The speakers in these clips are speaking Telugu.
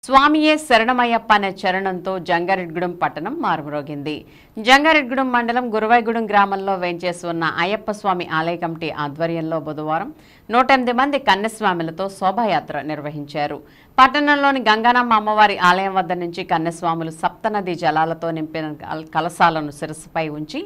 స్వామియే శరణమయ్యప్ప అనే చరణంతో జంగారెడ్డిగూడెం పట్టణం మారుమ్రోగింది. జంగారెడ్డిగూడెం మండలం గురువాయిగూడెం గ్రామంలో వేంచేసి ఉన్న అయ్యప్ప స్వామి ఆలయ కమిటీ ఆధ్వర్యంలో బుధవారం 108 మంది కన్యస్వాములతో శోభాయాత్ర నిర్వహించారు. పట్టణంలోని గంగానమ్మ అమ్మవారి ఆలయం వద్ద నుంచి కన్యస్వాములు సప్తనది జలాలతో నింపిన కలశాలను శిరస్సుపై ఉంచి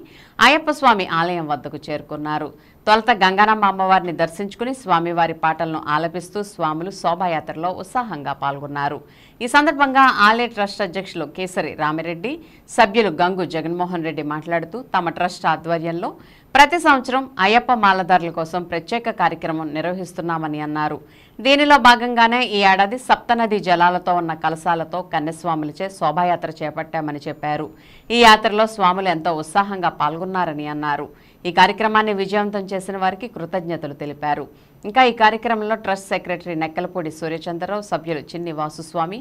అయ్యప్ప స్వామి ఆలయం వద్దకు చేరుకున్నారు. తొలుత గంగానమ్మ అమ్మవారిని దర్శించుకుని స్వామివారి పాటలను ఆలపిస్తూ స్వాములు శోభాయాత్రలో ఉత్సాహంగా పాల్గొన్నారు. ఈ సందర్భంగా ఆలయ ట్రస్ట్ అధ్యక్షులు కేసరి రామిరెడ్డి, సభ్యులు గంగు జగన్మోహన్ రెడ్డి మాట్లాడుతూ తమ ట్రస్ట్ ఆధ్వర్యంలో ప్రతి సంవత్సరం అయ్యప్ప మాలదారుల కోసం ప్రత్యేక కార్యక్రమం నిర్వహిస్తున్నామని అన్నారు. దీనిలో భాగంగానే ఈ ఏడాది సప్తనది జలాలతో ఉన్న కలశాలతో కన్యస్వాములచే శోభాయాత్ర చేపట్టామని చెప్పారు. ఈ యాత్రలో స్వాములు ఎంతో ఉత్సాహంగా పాల్గొన్నారని అన్నారు. ఈ కార్యక్రమాన్ని విజయవంతం చేసిన వారికి కృతజ్ఞతలు తెలిపారు. ఇంకా ఈ కార్యక్రమంలో ట్రస్ట్ సెక్రటరీ నెక్కలపూడి సూర్యచంద్రరావు, సభ్యులు చిన్ని వాసుస్వామి,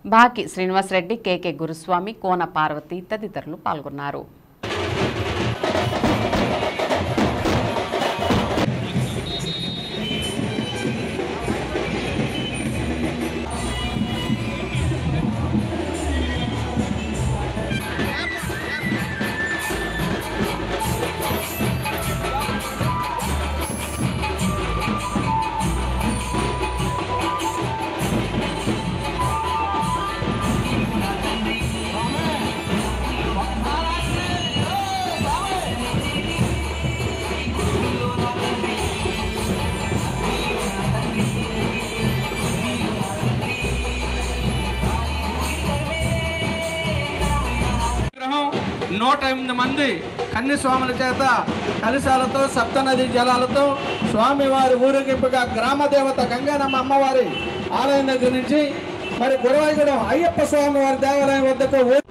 బాకి శ్రీనివాసరెడ్డి, కేకే గురుస్వామి, కోన పార్వతి తదితరులు పాల్గొన్నారు. నూట 8 మంది కన్యస్వాముల చేత కలశాలతో సప్తనది జలాలతో స్వామివారి ఊరేగింపుగా గ్రామ దేవత గంగానమ్మ అమ్మవారి ఆలయం దగ్గర నుంచి మరి గురువాయిగూడెం అయ్యప్ప స్వామివారి దేవాలయం వద్దకు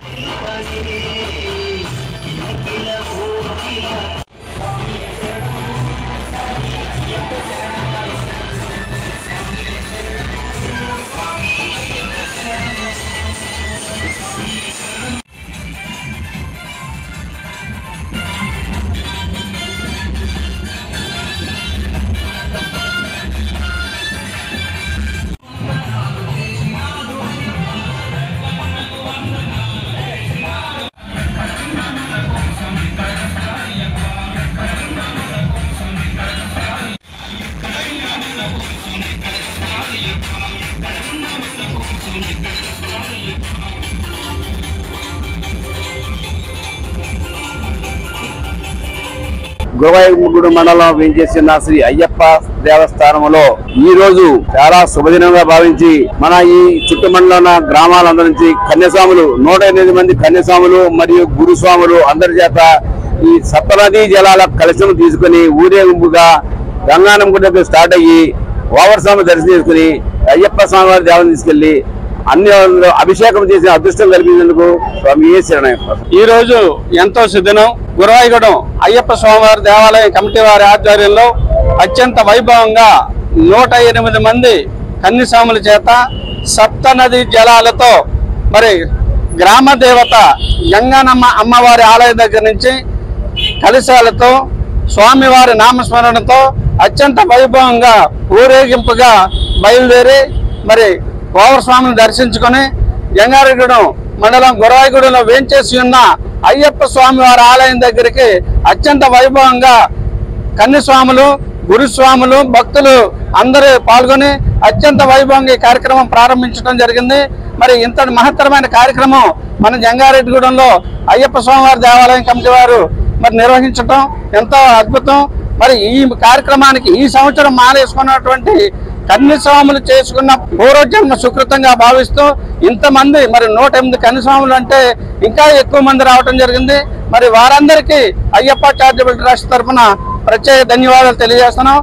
గురువాయిగూడెం మండలం వేంచేసిన శ్రీ అయ్యప్ప దేవస్థానంలో ఈ రోజు చాలా శుభదినంగా భావించి మన ఈ చుట్టుమండల ఉన్న గ్రామాలందరి నుంచి కన్యస్వాములు 108 మంది కన్యస్వాములు మరియు గురుస్వాములు అందరి చేత ఈ సప్తనదీ జలాల కలశం తీసుకుని ఊరేగింపుగా గంగానమ్మ గుడి స్టార్ట్ అయ్యి ఓవర్ స్వామి దర్శనం చేసుకుని అయ్యప్ప స్వామి వారి దేవాలయం తీసుకెళ్లి అన్ని అభిషేకం చేసిన అదృష్టం కల్పించేందుకు స్వామి శరణయ్యప్ప. ఈ రోజు ఎంతో సుదినం. గురువాయిగూడెం అయ్యప్ప స్వామివారి దేవాలయం కమిటీ వారి ఆధ్వర్యంలో అత్యంత వైభవంగా 108 మంది కన్యస్వాముల చేత సప్తనది జలాలతో మరి గ్రామ దేవత గంగానమ్మ అమ్మవారి ఆలయం దగ్గర నుంచి కలశాలతో స్వామివారి నామస్మరణతో అత్యంత వైభవంగా ఊరేగింపుగా బయలుదేరి మరి ఓవర్ స్వామిని దర్శించుకొని జంగారెడ్డిగూడెం మండలం గురువాయిగూడెంలో వేంచేసి ఉన్న అయ్యప్ప స్వామి వారి ఆలయం దగ్గరికి అత్యంత వైభవంగా కన్యస్వాములు, గురుస్వాములు, భక్తులు అందరూ పాల్గొని అత్యంత వైభవంగా ఈ కార్యక్రమం ప్రారంభించడం జరిగింది. మరి ఇంత మహత్తరమైన కార్యక్రమం మన జంగారెడ్డిగూడెంలో అయ్యప్ప స్వామి వారి దేవాలయం కమిటీ వారు మరి నిర్వహించడం ఎంతో అద్భుతం. మరి ఈ కార్యక్రమానికి ఈ సంవత్సరం మాలేసుకున్నటువంటి కన్యస్వాములు చేసుకున్న పూర్వజన్మ సుకృతంగా భావిస్తూ ఇంతమంది మరి 108 కన్యస్వాములు అంటే ఇంకా ఎక్కువ మంది రావటం జరిగింది. మరి వారందరికీ అయ్యప్ప చారిటబుల్ ట్రస్ట్ తరఫున ప్రత్యేక ధన్యవాదాలు తెలియజేస్తున్నాం.